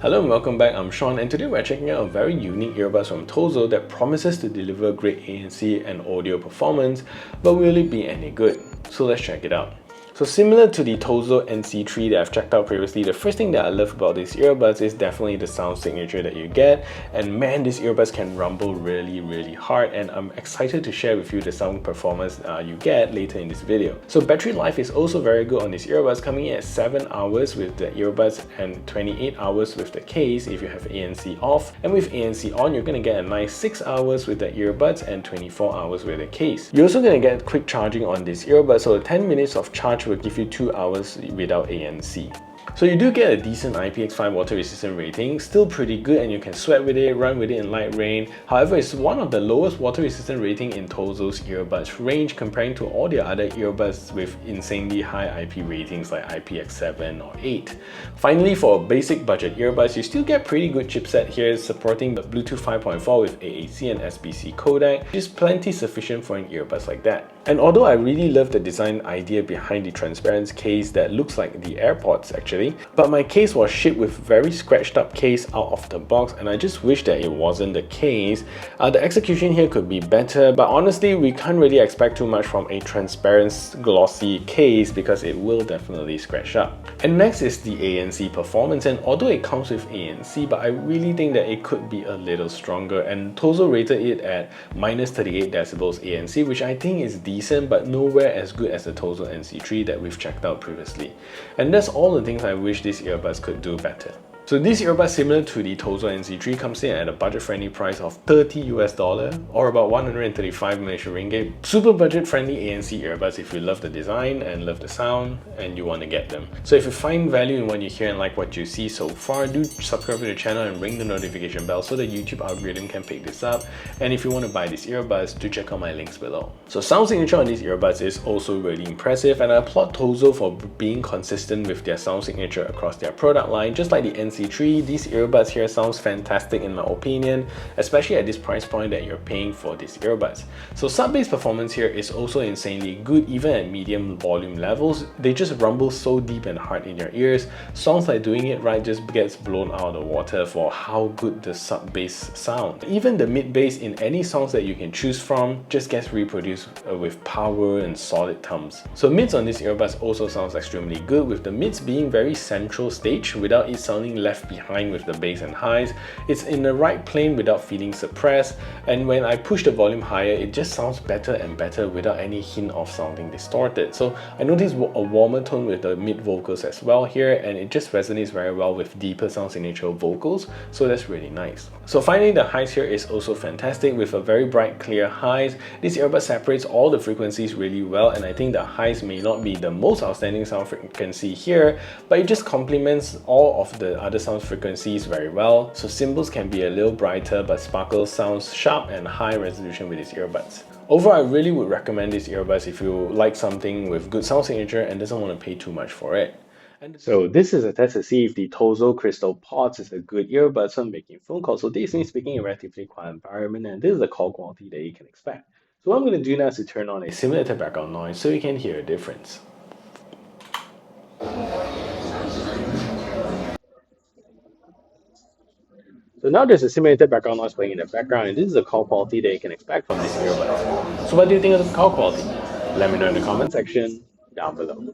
Hello and welcome back, I'm Sean, and today we're checking out a very unique earbuds from Tozo that promises to deliver great ANC and audio performance, but will it be any good? So let's check it out. So similar to the Tozo NC3 that I've checked out previously, the first thing that I love about these earbuds is definitely the sound signature that you get, and man, these earbuds can rumble really hard, and I'm excited to share with you the sound performance you get later in this video. So battery life is also very good on these earbuds, coming in at 7 hours with the earbuds and 28 hours with the case if you have ANC off, and with ANC on you're going to get a nice 6 hours with the earbuds and 24 hours with the case. You're also going to get quick charging on these earbuds, so 10 minutes of charge will give you 2 hours without ANC. So you do get a decent IPX5 water resistant rating, still pretty good, and you can sweat with it, run with it in light rain. However, it's one of the lowest water resistant rating in Tozo's earbuds range comparing to all the other earbuds with insanely high IP ratings like IPX7 or 8. Finally, for basic budget earbuds, you still get pretty good chipset here supporting the Bluetooth 5.4 with AAC and SBC codec, which is plenty sufficient for an earbuds like that. And although I really love the design idea behind the transparent case that looks like the AirPods actually, but my case was shipped with very scratched up case out of the box, and I just wish that it wasn't the case. The execution here could be better, but honestly we can't really expect too much from a transparent glossy case because it will definitely scratch up. And next is the ANC performance, and although it comes with ANC, but I really think that it could be a little stronger, and Tozo rated it at -38 decibels ANC, which I think is decent but nowhere as good as the Tozo NC3 that we've checked out previously. And that's all the things I wish these earbuds could do better. So these earbuds, similar to the Tozo NC3, comes in at a budget-friendly price of $30 or about 135 Malaysian ringgit. Super budget-friendly ANC earbuds if you love the design and love the sound and you want to get them. So if you find value in what you hear and like what you see so far, do subscribe to the channel and ring the notification bell so the YouTube algorithm can pick this up. And if you want to buy these earbuds, do check out my links below. So sound signature on these earbuds is also really impressive, and I applaud Tozo for being consistent with their sound signature across their product line. Just like the NC3, these earbuds here sounds fantastic in my opinion, especially at this price point that you're paying for these earbuds. So sub-bass performance here is also insanely good even at medium volume levels. They just rumble so deep and hard in your ears. Songs like Doing It Right just gets blown out of the water for how good the sub-bass sound. Even the mid-bass in any songs that you can choose from just gets reproduced with power and solid toms. So mids on these earbuds also sounds extremely good, with the mids being very central stage without it sounding left behind with the bass and highs. It's in the right plane without feeling suppressed, and when I push the volume higher, it just sounds better and better without any hint of sounding distorted. So I noticed a warmer tone with the mid vocals as well here, and it just resonates very well with deeper sound signature vocals, so that's really nice. So finally, the highs here is also fantastic with a very bright clear highs. This earbud separates all the frequencies really well, and I think the highs may not be the most outstanding sound frequency here, but it just complements all of the other sound frequencies very well. So cymbals can be a little brighter, but sparkle sounds sharp and high resolution with these earbuds. Overall, I really would recommend these earbuds if you like something with good sound signature and doesn't want to pay too much for it. So this is a test to see if the Tozo Crystal Pods is a good earbud for making phone calls. So this means speaking in a relatively quiet environment, and this is the call quality that you can expect. So what I'm going to do now is to turn on a simulated background noise so you can hear a difference. So now there's a simulated background noise playing in the background, and this is the call quality that you can expect from this earbud. So what do you think of the call quality? Let me know in the comment section down below.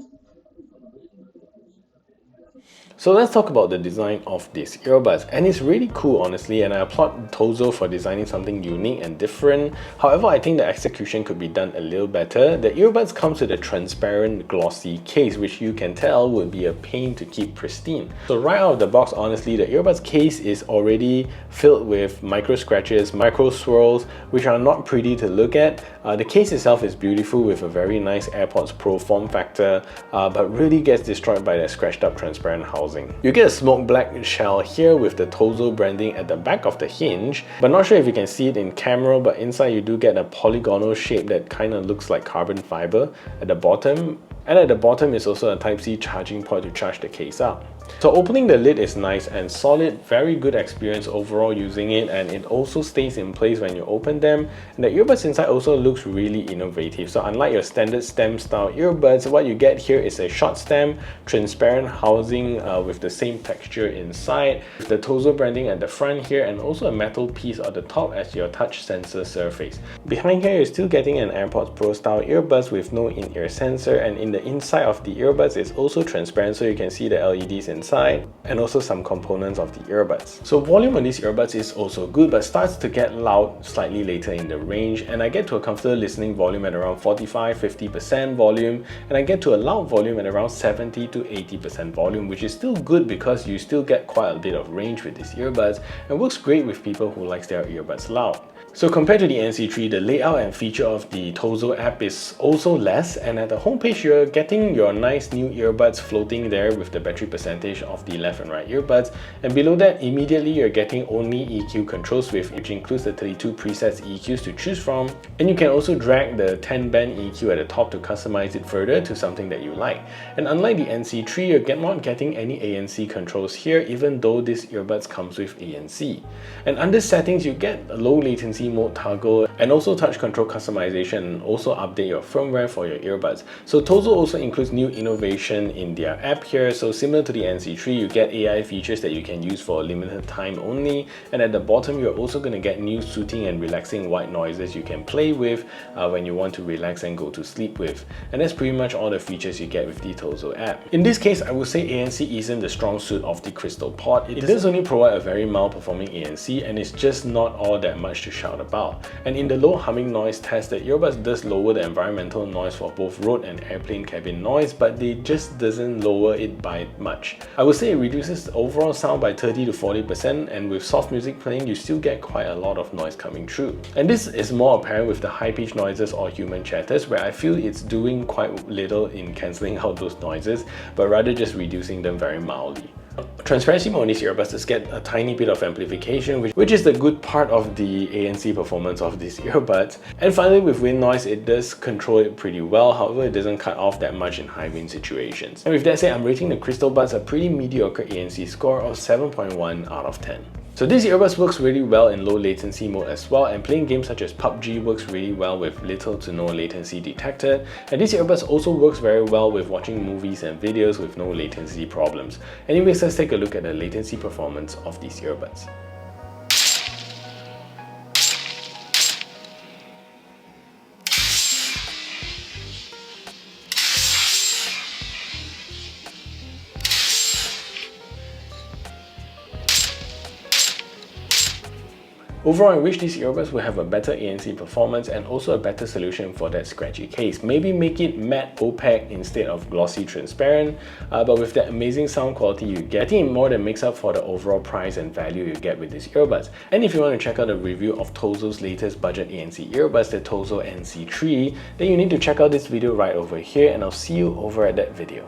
So let's talk about the design of these earbuds, and it's really cool honestly, and I applaud Tozo for designing something unique and different. However, I think the execution could be done a little better. The earbuds comes with a transparent glossy case, which you can tell would be a pain to keep pristine. So right out of the box, honestly, the earbuds case is already filled with micro scratches, micro swirls, which are not pretty to look at. The case itself is beautiful with a very nice AirPods Pro form factor, but really gets destroyed by the scratched up transparent housing. You get a smoke black shell here with the Tozo branding at the back of the hinge, but not sure if you can see it in camera, but inside you do get a polygonal shape that kind of looks like carbon fiber at the bottom. And at the bottom is also a Type-C charging port to charge the case up. So opening the lid is nice and solid, very good experience overall using it, and it also stays in place when you open them. And the earbuds inside also looks really innovative. So unlike your standard stem style earbuds, what you get here is a short stem, transparent housing with the same texture inside, with the Tozo branding at the front here, and also a metal piece at the top as your touch sensor surface. Behind here, you're still getting an AirPods Pro style earbuds with no in-ear sensor, and in the inside of the earbuds is also transparent, so you can see the LEDs inside and also some components of the earbuds. So volume on these earbuds is also good, but starts to get loud slightly later in the range, and I get to a comfortable listening volume at around 45-50% volume, and I get to a loud volume at around 70-80% volume, which is still good because you still get quite a bit of range with these earbuds, and works great with people who like their earbuds loud. So compared to the ANC3, the layout and feature of the Tozo app is also less, and at the homepage you're getting your nice new earbuds floating there with the battery percentage of the left and right earbuds, and below that immediately you're getting only EQ controls which includes the 32 presets EQs to choose from, and you can also drag the 10 band EQ at the top to customize it further to something that you like. And unlike the NC3, you're not getting any ANC controls here, even though this earbuds comes with ANC. And under settings you get a low latency mode toggle and also touch control customization, and also update your firmware for your earbuds. So Tozo also includes new innovation in their app here. So similar to the NC3, you get AI features that you can use for a limited time only, and at the bottom you're also going to get new soothing and relaxing white noises you can play with when you want to relax and go to sleep with. And that's pretty much all the features you get with the Tozo app. In this case, I would say ANC isn't the strong suit of the Crystal Pod. It does only provide a very mild performing ANC, and it's just not all that much to shout about. And in the low humming noise test, the earbuds does lower the environmental noise for both road and airplane cabin noise, but they just doesn't lower it by much. I would say it reduces the overall sound by 30-40%, and with soft music playing, you still get quite a lot of noise coming through. And this is more apparent with the high-pitched noises or human chatters, where I feel it's doing quite little in cancelling out those noises, but rather just reducing them very mildly. Transparency mode on these earbuds does get a tiny bit of amplification, which is the good part of the ANC performance of these earbuds. And finally, with wind noise, it does control it pretty well, however it doesn't cut off that much in high wind situations. And with that said, I'm rating the Crystal Buds a pretty mediocre ANC score of 7.1 out of 10. So these earbuds works really well in low latency mode as well, and playing games such as PUBG works really well with little to no latency detected. And these earbuds also works very well with watching movies and videos with no latency problems. Anyways, let's take a look at the latency performance of these earbuds. Overall, I wish these earbuds would have a better ANC performance and also a better solution for that scratchy case. Maybe make it matte opaque instead of glossy transparent, but with that amazing sound quality you get, I think it more than makes up for the overall price and value you get with these earbuds. And if you want to check out a review of Tozo's latest budget ANC earbuds, the Tozo NC3, then you need to check out this video right over here, and I'll see you over at that video.